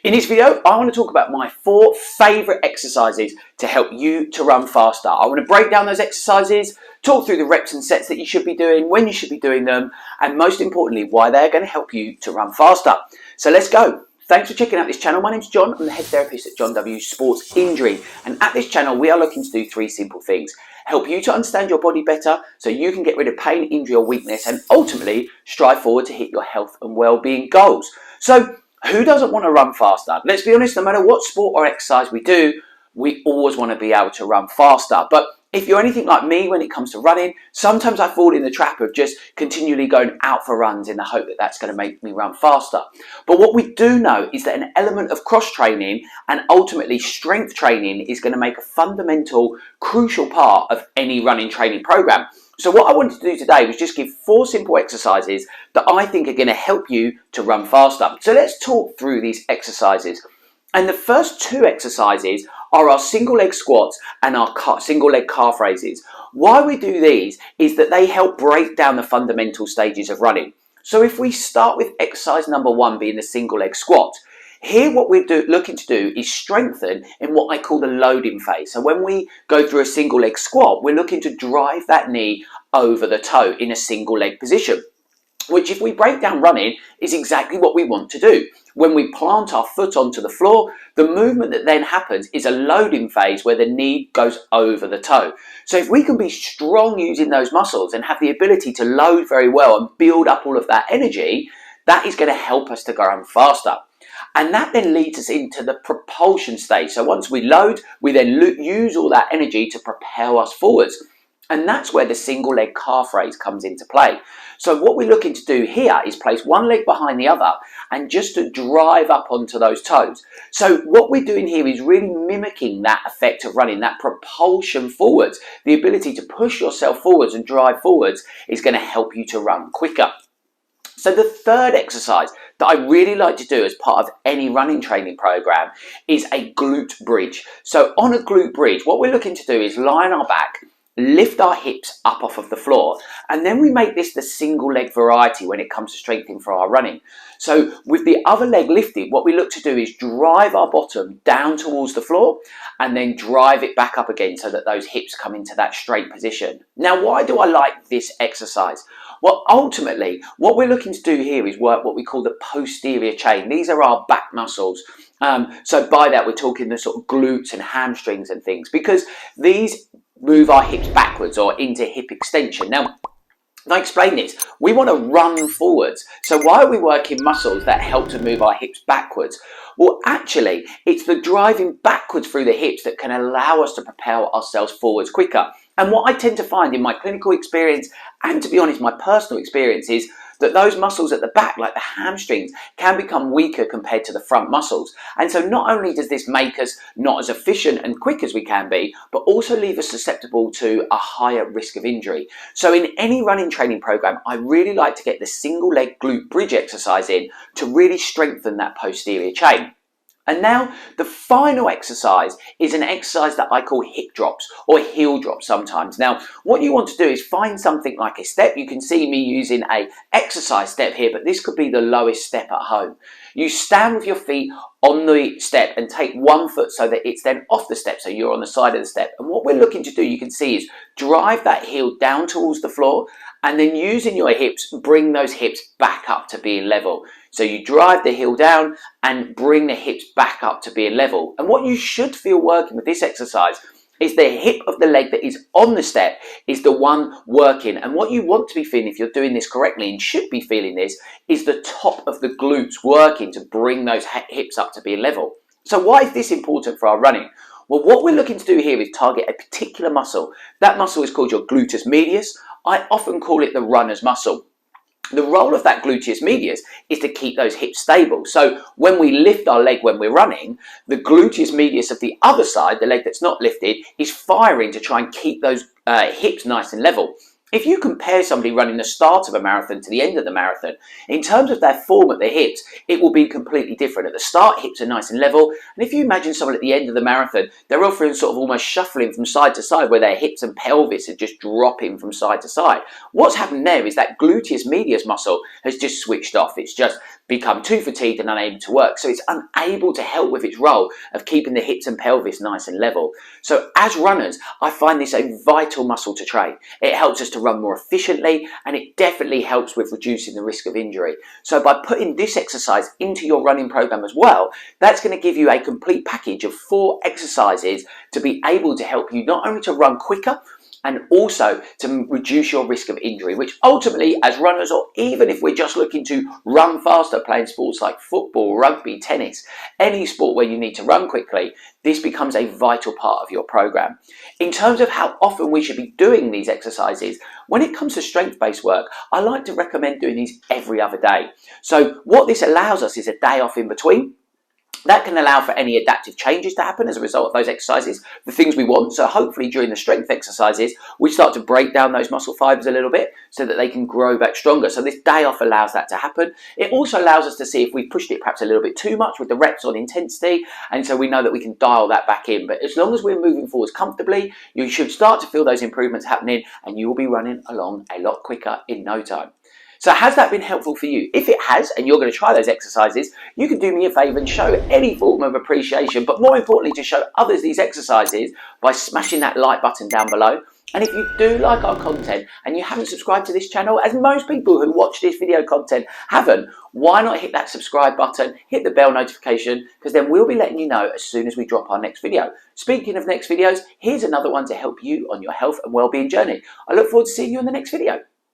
In this video, I want to talk about my 4 favourite exercises to help you to run faster. I want to break down those exercises, talk through the reps and sets that you should be doing, when you should be doing them, and most importantly, why they're going to help you to run faster. So let's go. Thanks for checking out this channel. My name's John. I'm the head therapist at John W Sports Injury. And at this channel, we are looking to do 3 simple things. Help you to understand your body better so you can get rid of pain, injury or weakness and ultimately strive forward to hit your health and well-being goals. So who doesn't want to run faster? Let's be honest, no matter what sport or exercise we do, we always want to be able to run faster. But if you're anything like me when it comes to running, sometimes I fall in the trap of just continually going out for runs in the hope that that's going to make me run faster. But what we do know is that an element of cross training and ultimately strength training is going to make a fundamental, crucial part of any running training program. So what I wanted to do today was just give 4 simple exercises that I think are going to help you to run faster. So let's talk through these exercises. And the first 2 exercises are our single leg squats and our single leg calf raises. Why we do these is that they help break down the fundamental stages of running. So if we start with exercise number 1 being the single leg squat, here what we're looking to do is strengthen in what I call the loading phase. So when we go through a single leg squat, we're looking to drive that knee over the toe in a single leg position, which if we break down running is exactly what we want to do. When we plant our foot onto the floor, the movement that then happens is a loading phase where the knee goes over the toe. So if we can be strong using those muscles and have the ability to load very well and build up all of that energy, that is going to help us to go run faster. And that then leads us into the propulsion stage. So once we load, we then use all that energy to propel us forwards. And that's where the single leg calf raise comes into play. So what we're looking to do here is place one leg behind the other and just to drive up onto those toes. So what we're doing here is really mimicking that effect of running, that propulsion forwards. The ability to push yourself forwards and drive forwards is going to help you to run quicker. So the third exercise that I really like to do as part of any running training program is a glute bridge. So on a glute bridge, what we're looking to do is lie on our back, lift our hips up off of the floor, and then we make this the single leg variety when it comes to strengthening for our running. So with the other leg lifted, what we look to do is drive our bottom down towards the floor and then drive it back up again so that those hips come into that straight position. Now, why do I like this exercise? Well, ultimately, what we're looking to do here is work what we call the posterior chain. These are our back muscles. So by that, we're talking the sort of glutes and hamstrings and things, because these move our hips backwards or into hip extension. Now, if I explain this, we want to run forwards. So why are we working muscles that help to move our hips backwards? Well, actually, it's the driving backwards through the hips that can allow us to propel ourselves forwards quicker. And what I tend to find in my clinical experience, and to be honest, my personal experience, is that those muscles at the back, like the hamstrings, can become weaker compared to the front muscles. And so not only does this make us not as efficient and quick as we can be, but also leave us susceptible to a higher risk of injury. So in any running training program, I really like to get the single leg glute bridge exercise in to really strengthen that posterior chain. And now the final exercise is an exercise that I call hip drops or heel drops sometimes. Now, what you want to do is find something like a step. You can see me using a exercise step here, but this could be the lowest step at home. You stand with your feet on the step and take one foot so that it's then off the step, so you're on the side of the step. And what we're looking to do, you can see, is drive that heel down towards the floor and then using your hips, bring those hips back up to being level. So you drive the heel down and bring the hips back up to being level. And what you should feel working with this exercise is the hip of the leg that is on the step is the one working. And what you want to be feeling, if you're doing this correctly and should be feeling this, is the top of the glutes working to bring those hips up to being level. So why is this important for our running? Well, what we're looking to do here is target a particular muscle. That muscle is called your gluteus medius. I often call it the runner's muscle. The role of that gluteus medius is to keep those hips stable. So when we lift our leg when we're running, the gluteus medius of the other side, the leg that's not lifted, is firing to try and keep those hips nice and level. If you compare somebody running the start of a marathon to the end of the marathon, in terms of their form at the hips, it will be completely different. At the start, hips are nice and level, and if you imagine someone at the end of the marathon, they're often sort of almost shuffling from side to side, where their hips and pelvis are just dropping from side to side. What's happened there is that gluteus medius muscle has just switched off. It's just become too fatigued and unable to work, so it's unable to help with its role of keeping the hips and pelvis nice and level. So as runners, I find this a vital muscle to train. It helps us to run more efficiently, and it definitely helps with reducing the risk of injury. So by putting this exercise into your running program as well, that's going to give you a complete package of 4 exercises to be able to help you not only to run quicker, and also to reduce your risk of injury, which ultimately, as runners, or even if we're just looking to run faster, playing sports like football, rugby, tennis, any sport where you need to run quickly, this becomes a vital part of your program. In terms of how often we should be doing these exercises, when it comes to strength-based work, I like to recommend doing these every other day. So what this allows us is a day off in between. That can allow for any adaptive changes to happen as a result of those exercises, the things we want. So hopefully during the strength exercises, we start to break down those muscle fibers a little bit so that they can grow back stronger. So this day off allows that to happen. It also allows us to see if we pushed it perhaps a little bit too much with the reps on intensity. And so we know that we can dial that back in. But as long as we're moving forwards comfortably, you should start to feel those improvements happening, and you will be running along a lot quicker in no time. So has that been helpful for you? If it has, and you're going to try those exercises, you can do me a favour and show any form of appreciation, but more importantly, to show others these exercises by smashing that like button down below. And if you do like our content and you haven't subscribed to this channel, as most people who watch this video content haven't, why not hit that subscribe button, hit the bell notification, because then we'll be letting you know as soon as we drop our next video. Speaking of next videos, here's another one to help you on your health and wellbeing journey. I look forward to seeing you in the next video.